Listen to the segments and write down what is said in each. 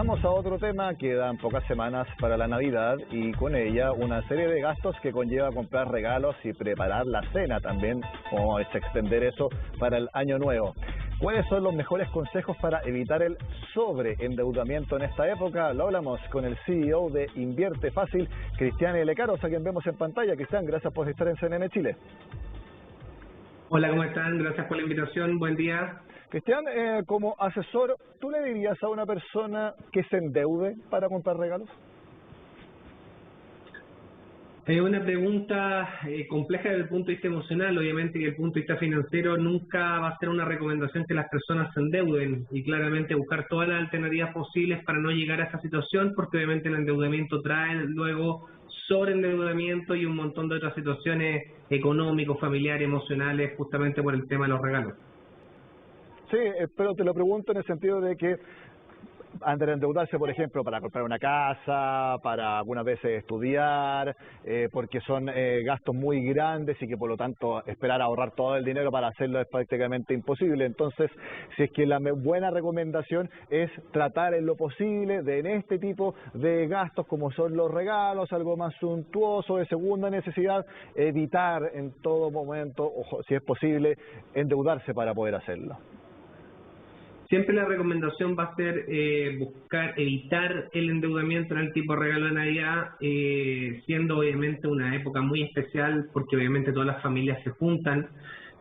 Pasamos a otro tema. Quedan pocas semanas para la Navidad y con ella una serie de gastos que conlleva comprar regalos y preparar la cena también, o extender eso para el año nuevo. ¿Cuáles son los mejores consejos para evitar el sobreendeudamiento en esta época? Lo hablamos con el CEO de Invierte Fácil, Cristian L. Caros, a quien vemos en pantalla. Cristian, gracias por estar en CNN Chile. Hola, ¿cómo están? Gracias por la invitación. Buen día. Cristian, como asesor, ¿tú le dirías a una persona que se endeude para comprar regalos? Es una pregunta compleja desde el punto de vista emocional, obviamente, y desde el punto de vista financiero nunca va a ser una recomendación que las personas se endeuden y claramente buscar todas las alternativas posibles para no llegar a esa situación, porque obviamente el endeudamiento trae luego sobreendeudamiento y un montón de otras situaciones económicos, familiares, emocionales, justamente por el tema de los regalos. Sí, pero te lo pregunto en el sentido de que antes de endeudarse, por ejemplo, para comprar una casa, para algunas veces estudiar, porque son gastos muy grandes y que por lo tanto esperar ahorrar todo el dinero para hacerlo es prácticamente imposible. Entonces, si es que la buena recomendación es tratar en lo posible de en este tipo de gastos como son los regalos, algo más suntuoso, de segunda necesidad, evitar en todo momento, o si es posible, endeudarse para poder hacerlo. Siempre la recomendación va a ser buscar evitar el endeudamiento en el tipo de regalo de Navidad, siendo obviamente una época muy especial porque obviamente todas las familias se juntan.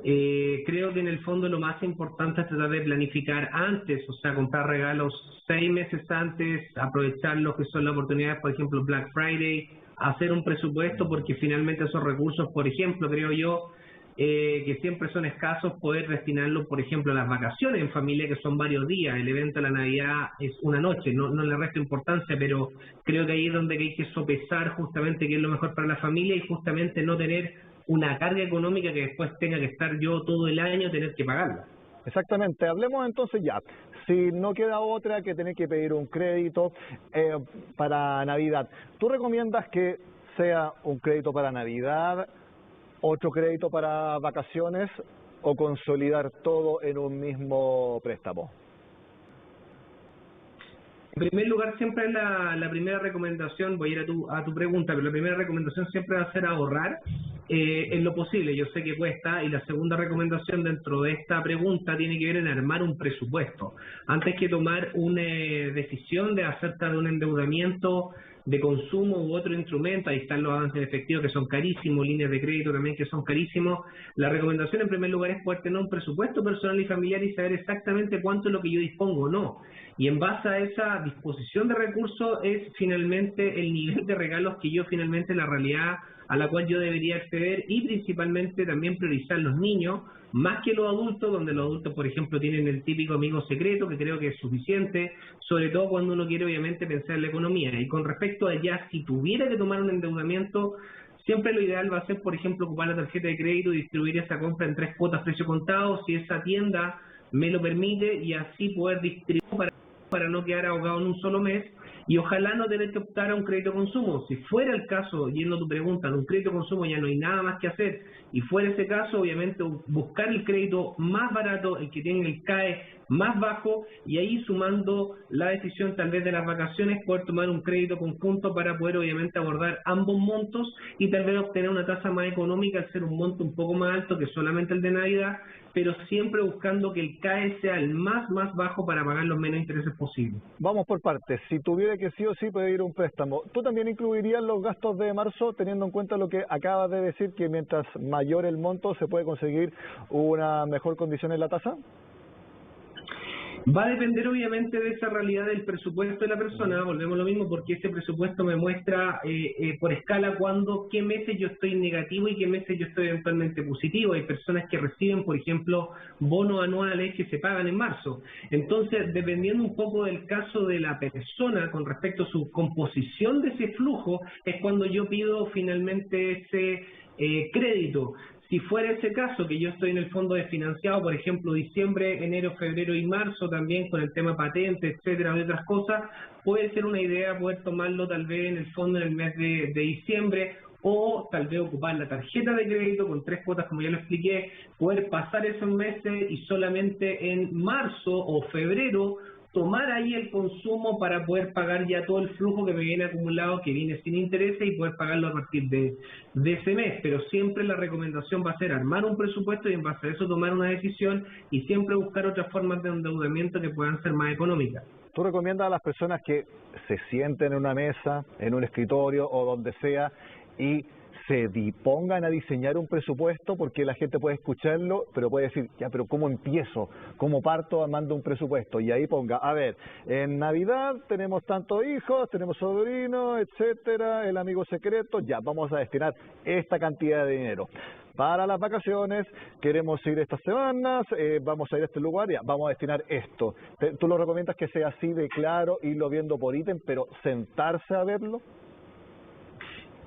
Creo que en el fondo lo más importante es tratar de planificar antes, o sea, comprar regalos 6 meses antes, aprovechar lo que son las oportunidades, por ejemplo, Black Friday, hacer un presupuesto porque finalmente esos recursos, por ejemplo, creo yo, que siempre son escasos, poder destinarlo, por ejemplo, a las vacaciones en familia, que son varios días. El evento de la Navidad es una noche, no le resto importancia, pero creo que ahí es donde hay que sopesar justamente qué es lo mejor para la familia y justamente no tener una carga económica que después tenga que estar yo todo el año tener que pagarla. Exactamente, hablemos entonces ya, si no queda otra que tener que pedir un crédito para Navidad, ¿tú recomiendas que sea un crédito para Navidad, otro crédito para vacaciones o consolidar todo en un mismo préstamo? En primer lugar, siempre la primera recomendación, voy a ir a tu pregunta, pero la primera recomendación siempre va a ser ahorrar en lo posible. Yo sé que cuesta, y la segunda recomendación dentro de esta pregunta tiene que ver en armar un presupuesto. Antes que tomar una decisión de acerca de un endeudamiento de consumo u otro instrumento, ahí están los avances en efectivo que son carísimos, líneas de crédito también que son carísimos. La recomendación en primer lugar es poder tener un presupuesto personal y familiar y saber exactamente cuánto es lo que yo dispongo o no. Y en base a esa disposición de recursos es finalmente el nivel de regalos que yo finalmente la realidad a la cual yo debería acceder y principalmente también priorizar los niños más que los adultos, donde los adultos, por ejemplo, tienen el típico amigo secreto, que creo que es suficiente, sobre todo cuando uno quiere obviamente pensar en la economía. Y con respecto a ya, si tuviera que tomar un endeudamiento, siempre lo ideal va a ser, por ejemplo, ocupar la tarjeta de crédito y distribuir esa compra en 3 cuotas precio contado, si esa tienda me lo permite, y así poder distribuir para no quedar ahogado en un solo mes y ojalá no tener que optar a un crédito consumo. Si fuera el caso, yendo a tu pregunta, de un crédito consumo ya no hay nada más que hacer, y fuera ese caso, obviamente buscar el crédito más barato, el que tiene el CAE más bajo, y ahí sumando la decisión tal vez de las vacaciones, poder tomar un crédito conjunto para poder obviamente abordar ambos montos y tal vez obtener una tasa más económica al ser un monto un poco más alto que solamente el de Navidad, pero siempre buscando que el CAE sea el más bajo para pagar los menos intereses posibles. Vamos por partes. Si tuviera que sí o sí pedir un préstamo, ¿tú también incluirías los gastos de marzo, teniendo en cuenta lo que acabas de decir, que mientras mayor el monto se puede conseguir una mejor condición en la tasa? Va a depender obviamente de esa realidad del presupuesto de la persona, volvemos a lo mismo, porque ese presupuesto me muestra por escala qué meses yo estoy negativo y qué meses yo estoy eventualmente positivo. Hay personas que reciben, por ejemplo, bonos anuales que se pagan en marzo. Entonces, dependiendo un poco del caso de la persona con respecto a su composición de ese flujo, es cuando yo pido finalmente ese crédito. Si fuera ese caso, que yo estoy en el fondo desfinanciado, por ejemplo, diciembre, enero, febrero y marzo, también con el tema patente, etcétera, y otras cosas, puede ser una idea poder tomarlo tal vez en el fondo en el mes de diciembre, o tal vez ocupar la tarjeta de crédito con 3 cuotas, como ya lo expliqué, poder pasar esos meses y solamente en marzo o febrero tomar ahí el consumo para poder pagar ya todo el flujo que me viene acumulado, que viene sin intereses, y poder pagarlo a partir de ese mes. Pero siempre la recomendación va a ser armar un presupuesto y en base a eso tomar una decisión, y siempre buscar otras formas de endeudamiento que puedan ser más económicas. ¿Tú recomiendas a las personas que se sienten en una mesa, en un escritorio o donde sea y se dispongan a diseñar un presupuesto? Porque la gente puede escucharlo, pero puede decir, ya, pero ¿cómo empiezo? ¿Cómo parto armando un presupuesto? Y ahí ponga, a ver, en Navidad tenemos tantos hijos, tenemos sobrinos, etcétera, el amigo secreto, ya, vamos a destinar esta cantidad de dinero. Para las vacaciones, queremos ir estas semanas, vamos a ir a este lugar, ya, vamos a destinar esto. ¿Tú lo recomiendas que sea así de claro, irlo viendo por ítem, pero sentarse a verlo?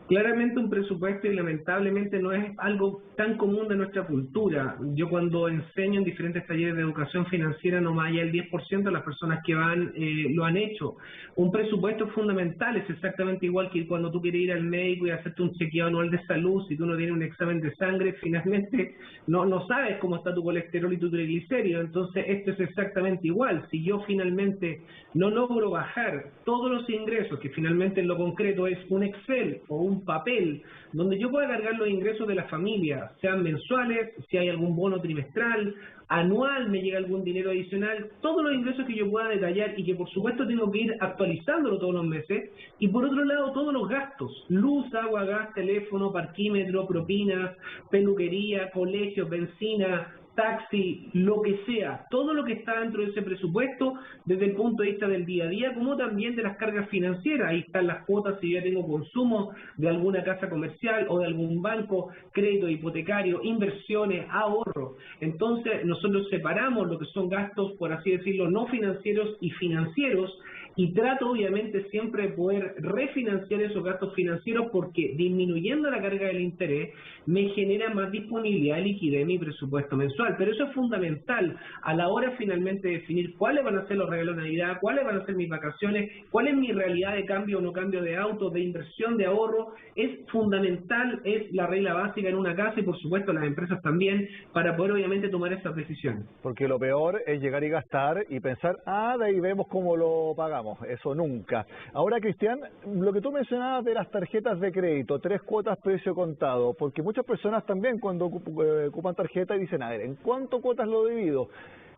Claramente un presupuesto, y lamentablemente no es algo tan común de nuestra cultura. Yo cuando enseño en diferentes talleres de educación financiera, no más allá del 10% de las personas que van lo han hecho. Un presupuesto es fundamental, es exactamente igual que cuando tú quieres ir al médico y hacerte un chequeo anual de salud. Si tú no tienes un examen de sangre, finalmente no sabes cómo está tu colesterol y tu triglicérido. Entonces esto es exactamente igual. Si yo finalmente no logro bajar todos los ingresos, que finalmente en lo concreto es un Excel o un papel donde yo pueda cargar los ingresos de la familia, sean mensuales, si hay algún bono trimestral, anual, me llega algún dinero adicional, todos los ingresos que yo pueda detallar, y que por supuesto tengo que ir actualizándolo todos los meses. Y por otro lado, todos los gastos: luz, agua, gas, teléfono, parquímetro, propinas, peluquería, colegios, benzina, taxi, lo que sea, todo lo que está dentro de ese presupuesto, desde el punto de vista del día a día, como también de las cargas financieras. Ahí están las cuotas si ya tengo consumo de alguna casa comercial o de algún banco, crédito hipotecario, inversiones, ahorro. Entonces nosotros separamos lo que son gastos, por así decirlo, no financieros y financieros, y trato obviamente siempre de poder refinanciar esos gastos financieros, porque disminuyendo la carga del interés me genera más disponibilidad de liquidez en mi presupuesto mensual. Pero eso es fundamental a la hora finalmente de definir cuáles van a ser los regalos de Navidad, cuáles van a ser mis vacaciones, cuál es mi realidad de cambio o no cambio de auto, de inversión, de ahorro. Es fundamental, es la regla básica en una casa, y por supuesto las empresas también, para poder obviamente tomar esas decisiones. Porque lo peor es llegar y gastar y pensar, de ahí vemos cómo lo pagamos. Eso nunca. Ahora, Cristian, lo que tú mencionabas de las tarjetas de crédito, 3 cuotas precio contado, porque muchas personas también cuando ocupan tarjeta dicen, a ver, ¿en cuánto cuotas lo divido?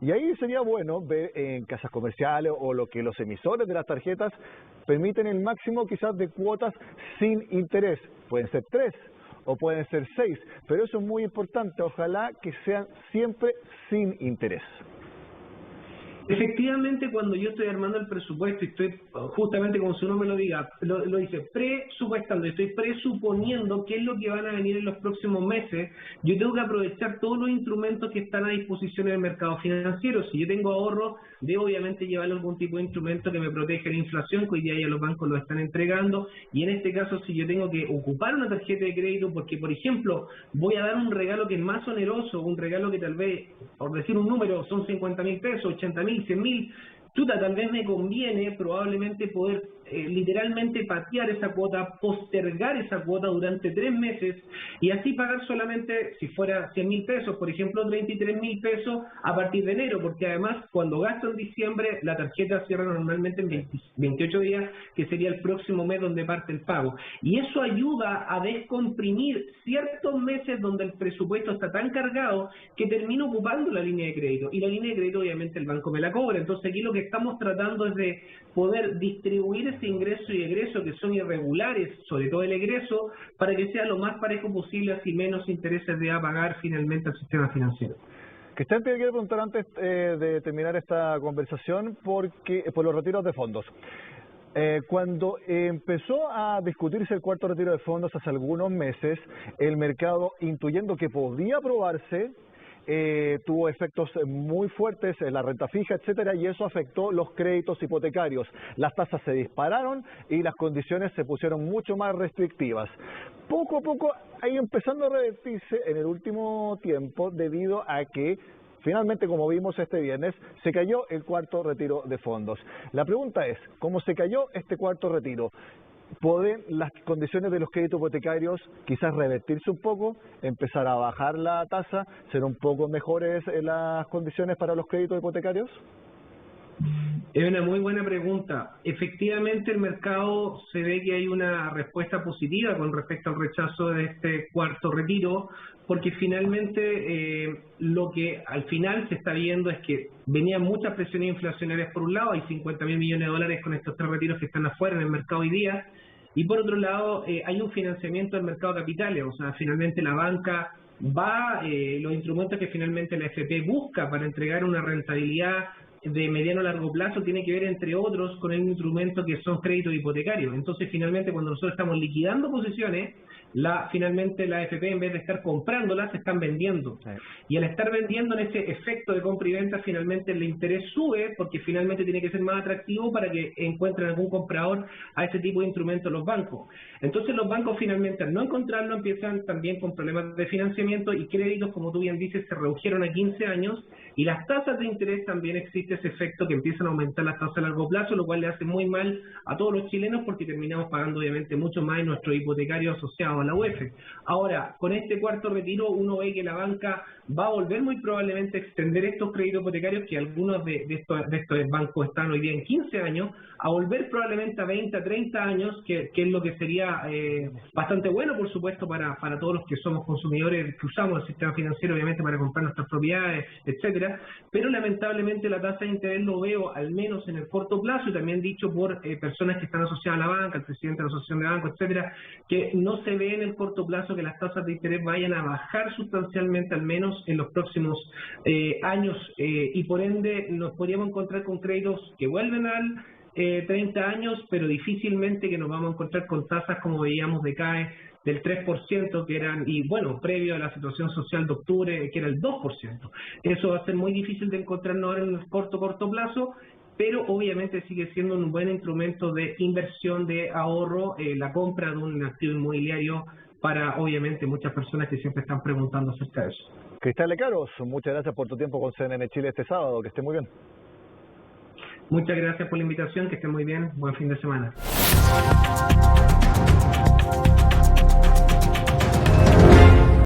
Y ahí sería bueno ver en casas comerciales o lo que los emisores de las tarjetas permiten el máximo quizás de cuotas sin interés. Pueden ser 3 o pueden ser 6, pero eso es muy importante. Ojalá que sean siempre sin interés. Efectivamente, cuando yo estoy armando el presupuesto y estoy, justamente como su nombre lo diga, lo dice, presupuestando, estoy presuponiendo qué es lo que van a venir en los próximos meses, yo tengo que aprovechar todos los instrumentos que están a disposición en el mercado financiero. Si yo tengo ahorro, debo obviamente llevar algún tipo de instrumento que me proteja de la inflación, que hoy día ya los bancos lo están entregando. Y en este caso, si yo tengo que ocupar una tarjeta de crédito porque, por ejemplo, voy a dar un regalo que es más oneroso, un regalo que tal vez, por decir un número, son 50.000 pesos, 80.000, 100.000, tal vez me conviene probablemente poder literalmente patear esa cuota, postergar esa cuota durante 3 meses, y así pagar solamente, si fuera 100.000 pesos, por ejemplo, 33.000 pesos a partir de enero, porque además cuando gasto en diciembre, la tarjeta cierra normalmente en 28 días, que sería el próximo mes donde parte el pago. Y eso ayuda a descomprimir ciertos meses donde el presupuesto está tan cargado que termino ocupando la línea de crédito, y la línea de crédito obviamente el banco me la cobra. Entonces aquí lo que estamos tratando es de poder distribuir ese ingreso y egreso, que son irregulares, sobre todo el egreso, para que sea lo más parejo posible, así menos intereses de pagar finalmente al sistema financiero. Cristian, te quiero preguntar antes de terminar esta conversación por los retiros de fondos. Cuando empezó a discutirse el cuarto retiro de fondos hace algunos meses, el mercado, intuyendo que podía aprobarse, tuvo efectos muy fuertes en la renta fija, etcétera, y eso afectó los créditos hipotecarios. Las tasas se dispararon y las condiciones se pusieron mucho más restrictivas. Poco a poco ha ido empezando a revertirse en el último tiempo, debido a que finalmente, como vimos este viernes, se cayó el cuarto retiro de fondos. La pregunta es, ¿cómo se cayó este cuarto retiro? ¿Pueden las condiciones de los créditos hipotecarios quizás revertirse un poco, empezar a bajar la tasa, ser un poco mejores las condiciones para los créditos hipotecarios? Es una muy buena pregunta. Efectivamente, el mercado se ve que hay una respuesta positiva con respecto al rechazo de este cuarto retiro, porque finalmente lo que al final se está viendo es que venían muchas presiones inflacionarias por un lado, hay 50.000 millones de dólares con estos 3 retiros que están afuera en el mercado hoy día, y por otro lado hay un financiamiento del mercado de capitales, o sea, finalmente la banca los instrumentos que finalmente la AFP busca para entregar una rentabilidad de mediano a largo plazo tiene que ver, entre otros, con el instrumento que son créditos hipotecarios. Entonces, finalmente, cuando nosotros estamos liquidando posiciones, finalmente la AFP, en vez de estar comprándolas, se están vendiendo. Sí. Y al estar vendiendo en ese efecto de compra y venta, finalmente el interés sube, porque finalmente tiene que ser más atractivo para que encuentren algún comprador a ese tipo de instrumentos los bancos. Entonces los bancos finalmente, al no encontrarlo, empiezan también con problemas de financiamiento y créditos, como tú bien dices, se redujeron a 15 años, y las tasas de interés también existe ese efecto que empiezan a aumentar las tasas a largo plazo, lo cual le hace muy mal a todos los chilenos porque terminamos pagando obviamente mucho más en nuestro hipotecario asociado a la UEF. Ahora, con este cuarto retiro uno ve que la banca va a volver muy probablemente a extender estos créditos hipotecarios, que algunos de estos bancos están hoy día en 15 años, a volver probablemente a 20, a 30 años, que es lo que sería bastante bueno, por supuesto, para todos los que somos consumidores, que usamos el sistema financiero, obviamente, para comprar nuestras propiedades, etcétera. Pero lamentablemente la tasa de interés lo veo, al menos en el corto plazo, y también dicho por personas que están asociadas a la banca, el presidente de la asociación de bancos, etcétera, que no se ve en el corto plazo que las tasas de interés vayan a bajar sustancialmente, al menos en los próximos años, y por ende nos podríamos encontrar con créditos que vuelven al 30 años, pero difícilmente que nos vamos a encontrar con tasas como veíamos de CAE del 3%, que eran, y bueno, previo a la situación social de octubre, que era el 2%. Eso va a ser muy difícil de encontrarnos ahora en el corto plazo, pero obviamente sigue siendo un buen instrumento de inversión, de ahorro, la compra de un activo inmobiliario para, obviamente, muchas personas que siempre están preguntando acerca de eso. Cristian Lecaros, muchas gracias por tu tiempo con CNN Chile este sábado, que esté muy bien. Muchas gracias por la invitación, que esté muy bien, buen fin de semana.